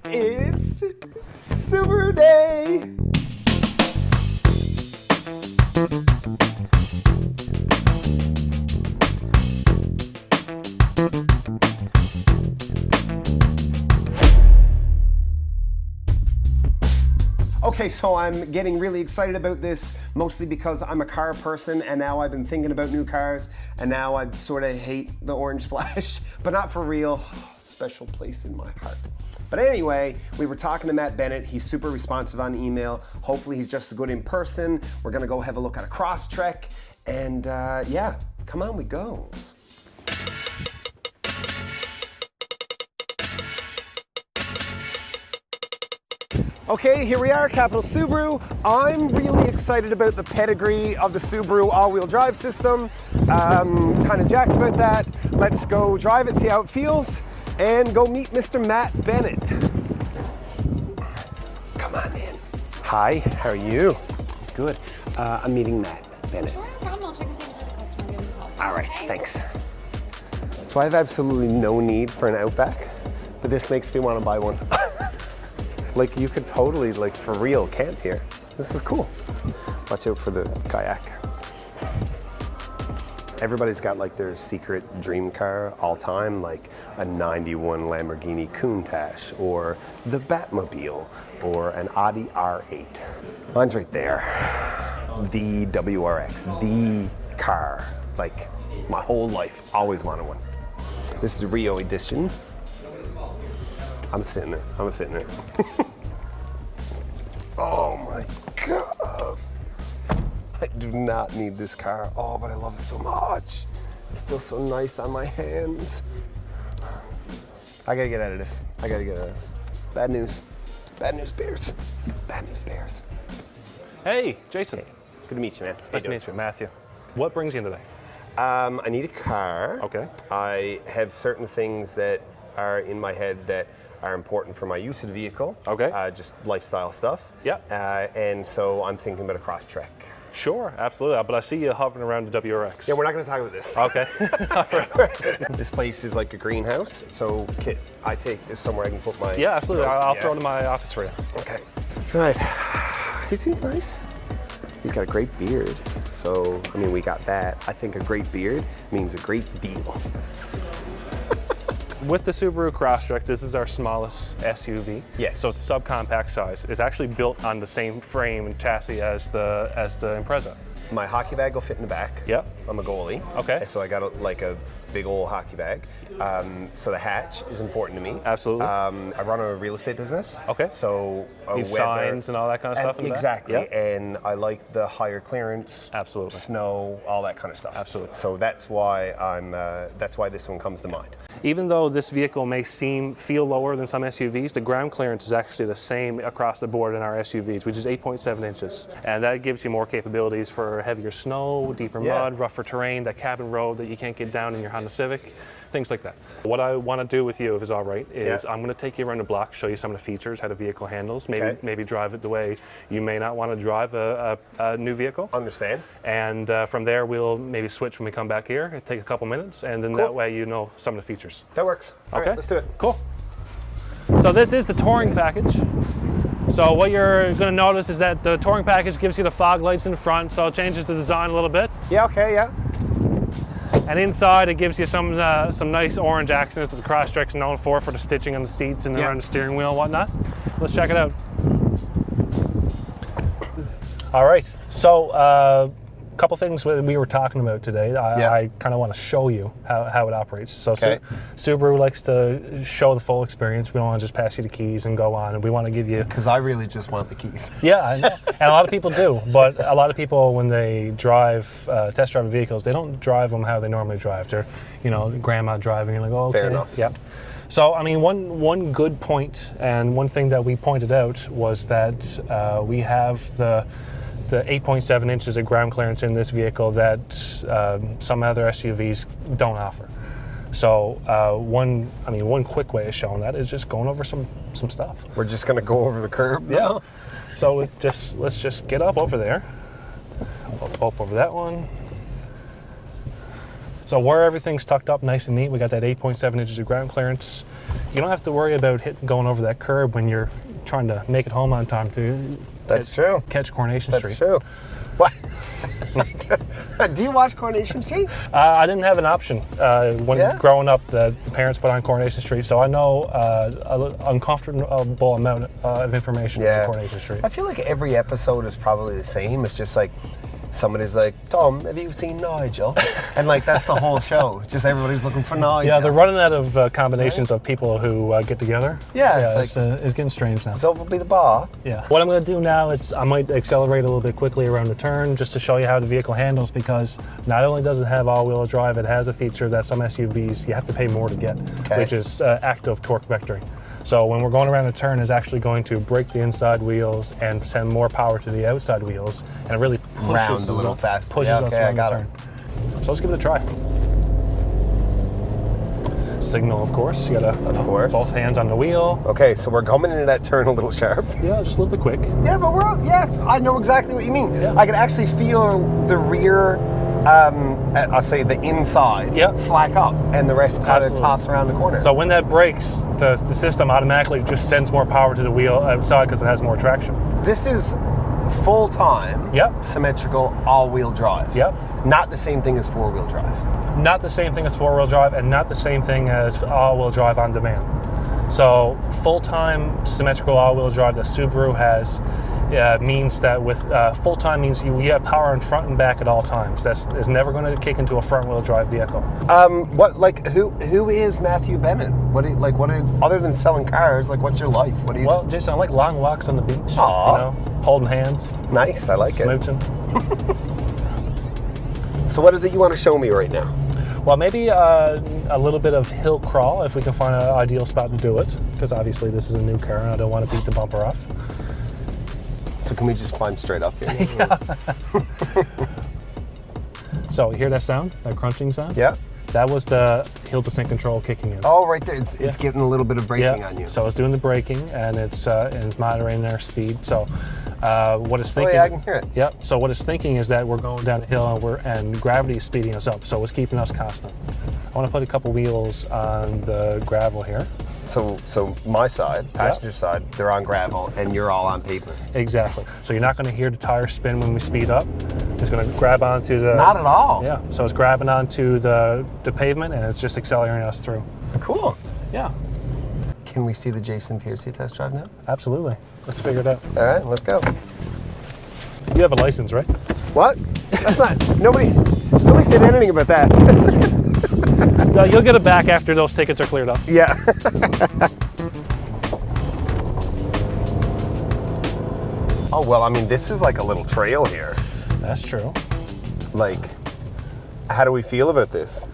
It's Subaru Day! Okay, so I'm getting really excited about this, mostly because I'm a car person and now I've been thinking about new cars and now I sort of hate the orange flash, but not for real. Special place in my heart. But anyway, we were talking to Matt Bennett. He's super responsive on email. Hopefully he's just as good in person. We're gonna go have a look at a Crosstrek and yeah, come on, we go. Okay, here we are, Capital Subaru. I'm really excited about the pedigree of the Subaru all-wheel drive system. Kind of jacked about that. Let's go drive it, see how it feels, and go meet Mr. Matt Bennett. Come on in. Hi, how are you? Good. I'm meeting Matt Bennett. Sure, no problem. I'll check and see if the customer gives a call. All right, thanks. So I have absolutely no need for an Outback, but this makes me want to buy one. Like you could totally, like for real, camp here. This is cool. Watch out for the kayak. Everybody's got like their secret dream car all time, like a 91 Lamborghini Countach, or the Batmobile, or an Audi R8. Mine's right there. The WRX, the car. Like my whole life, always wanted one. This is a Rio edition. I'm sitting it. Oh my God. I do not need this car. Oh, but I love it so much. It feels so nice on my hands. I gotta get out of this. Bad news. Bad news bears. Bad news bears. Hey, Jason. Hey, good to meet you, man. Nice to meet you, Matthew. What brings you in today? I need a car. Okay. I have certain things that are in my head that are important for my use of the vehicle. Okay. Just lifestyle stuff. Yeah. And so I'm thinking about a Crosstrek. Sure, absolutely. But I see you hovering around the WRX. Yeah, we're not going to talk about this. Okay. This place is like a greenhouse, so Kit, I take this somewhere I can put my... Yeah, absolutely. I'll throw it in my office for you. Okay. All right. He seems nice. He's got a great beard. So, I mean, we got that. I think a great beard means a great deal. With the Subaru Crosstrek, this is our smallest SUV. Yes. So it's subcompact size. It's actually built on the same frame and chassis as the Impreza. My hockey bag will fit in the back. Yep. I'm a goalie. Okay. And so I got like a big old hockey bag. So the hatch is important to me. Absolutely. I run a real estate business. Okay. So Need signs and all that kind of stuff in the back? Exactly. Yep. And I like the higher clearance. Absolutely. Snow, all that kind of stuff. Absolutely. So that's why that's why this one comes to mind. Even though this vehicle may feel lower than some SUVs, the ground clearance is actually the same across the board in our SUVs, which is 8.7 inches. And that gives you more capabilities for heavier snow, deeper mud, rougher terrain, that cabin road that you can't get down in your Honda Civic, things like that. What I want to do with you, if it's all right, is I'm going to take you around the block, show you some of the features, how the vehicle handles, maybe drive it the way you may not want to drive a new vehicle. Understand. And from there, we'll maybe switch when we come back here. It'll take a couple minutes, and then that way you know some of the features. That works. All right, let's do it. Cool. So this is the touring package. So what you're going to notice is that the touring package gives you the fog lights in front, so it changes the design a little bit. Yeah, okay, yeah. And inside it gives you some nice orange accents that the Crosstrek's known for the stitching on the seats and around the steering wheel and whatnot. Let's check it out. All right, so a couple things we were talking about today. I kind of want to show you how it operates. So Subaru likes to show the full experience. We don't want to just pass you the keys and go on, and we want to give you... Because I really just want the keys. Yeah, I know. And a lot of people do, but a lot of people, when they test drive vehicles, they don't drive them how they normally drive. They're, grandma driving, and like, oh, okay. Fair enough. Yep. So, I mean, one good point, and one thing that we pointed out was that we have the 8.7 inches of ground clearance in this vehicle that some other SUVs don't offer. So one quick way of showing that is just going over some stuff. We're just gonna go over the curb now? Yeah. So let's just get up over there. Up over that one. So where everything's tucked up nice and neat, we got that 8.7 inches of ground clearance. You don't have to worry about going over that curb when you're trying to make it home on time to catch Coronation Street. That's true. What? Do you watch Coronation Street? I didn't have an option when growing up. The parents put on Coronation Street, so I know an uncomfortable amount of information on Coronation Street. I feel like every episode is probably the same. It's just like somebody's like, Tom, have you seen Nigel? And like that's the whole show. Just everybody's looking for Nigel. Yeah, they're running out of combinations of people who get together. Yeah, it's getting strange now. Zelf will be the bar. Yeah. What I'm going to do now is I might accelerate a little bit quickly around the turn just to show you how the vehicle handles, because not only does it have all-wheel drive, it has a feature that some SUVs you have to pay more to get, which is active torque vectoring. So when we're going around a turn, it's actually going to brake the inside wheels and send more power to the outside wheels, and it really pushes a little faster. Pushes us around the turn. So let's give it a try. Signal, of course. You gotta both hands on the wheel. Okay, so we're coming into that turn a little sharp. Yeah, just a little bit quick. Yeah, but I know exactly what you mean. Yeah. I can actually feel the rear, I'll say the inside, slack up, and the rest kind of toss around the corner. So when that brakes, the system automatically just sends more power to the wheel outside because it has more traction. This is full-time, symmetrical, all-wheel drive. Not the same thing as four-wheel drive. Not the same thing as four-wheel drive, and not the same thing as all-wheel drive on demand. So full-time symmetrical all-wheel drive that Subaru has means that with full-time means you have power in front and back at all times. That's is never going to kick into a front-wheel drive vehicle. Who is Matthew Bennett? Other than selling cars, what's your life? What do you do? Well, Jason, I like long walks on the beach. Aww. You know, holding hands. Nice, I like smooching. So what is it you want to show me right now? Well, maybe a little bit of hill crawl if we can find an ideal spot to do it, because obviously this is a new car and I don't want to beat the bumper off. So can we just climb straight up here? Yeah. So you hear that sound, that crunching sound? Yeah. That was the hill descent control kicking in. Oh, right there. It's getting a little bit of braking on you. So it's doing the braking and it's monitoring their speed. So what it's thinking. Oh yeah, I can hear it. Yep. So what it's thinking is that we're going down a hill and gravity is speeding us up. So it's keeping us constant. I want to put a couple wheels on the gravel here. So my side, passenger side, they're on gravel and you're all on pavement. Exactly. So you're not going to hear the tire spin when we speed up. It's going to grab onto the... Not at all. Yeah. So it's grabbing onto the pavement and it's just accelerating us through. Cool. Yeah. Can we see the Jason Piercey test drive now? Absolutely. Let's figure it out. All right, let's go. You have a license, right? What? That's not... Nobody said anything about that. No, you'll get it back after those tickets are cleared up. Yeah. Oh, well, I mean, this is like a little trail here. That's true. How do we feel about this?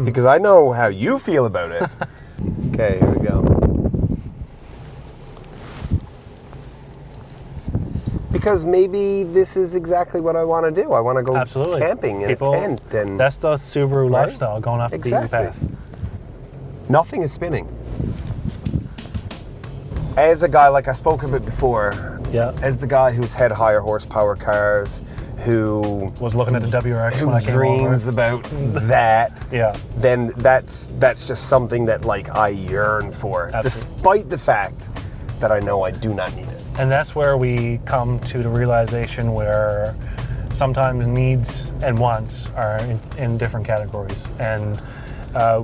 Because I know how you feel about it. Okay, here we go. Because maybe this is exactly what I want to do. I want to go camping in a tent. And that's the Subaru lifestyle, going off the beaten path. Nothing is spinning. As a guy, like I spoke of it before, as the guy who's had higher horsepower cars, who was looking at the WRX who when I came dreams over. about that, then that's just something that I yearn for, despite the fact that I know I do not need it. And that's where we come to the realization where sometimes needs and wants are in different categories. And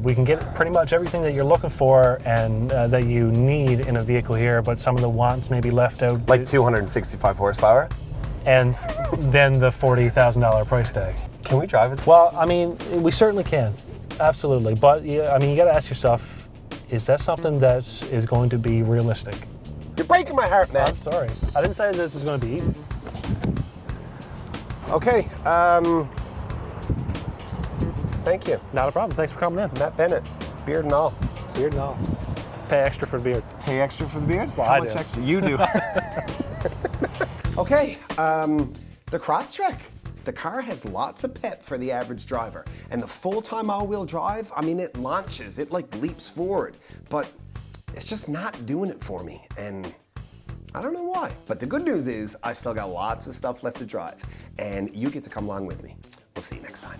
we can get pretty much everything that you're looking for and that you need in a vehicle here, but some of the wants may be left out. Like 265 horsepower? And then the $40,000 price tag. Can we drive it? Well, I mean, we certainly can. Absolutely. But, I mean, you got to ask yourself, is that something that is going to be realistic? You're breaking my heart, man. I'm sorry. I didn't say this is going to be easy. Okay. Thank you. Not a problem. Thanks for coming in. Matt Bennett. Beard and all. Beard and all. Pay extra for the beard. Pay extra for the beard? Well, How I much do. extra? You do. Okay. The Crosstrek. The car has lots of pep for the average driver. And the full-time all-wheel drive, I mean, it launches. It leaps forward. But it's just not doing it for me, and I don't know why. But the good news is I've still got lots of stuff left to drive, and you get to come along with me. We'll see you next time.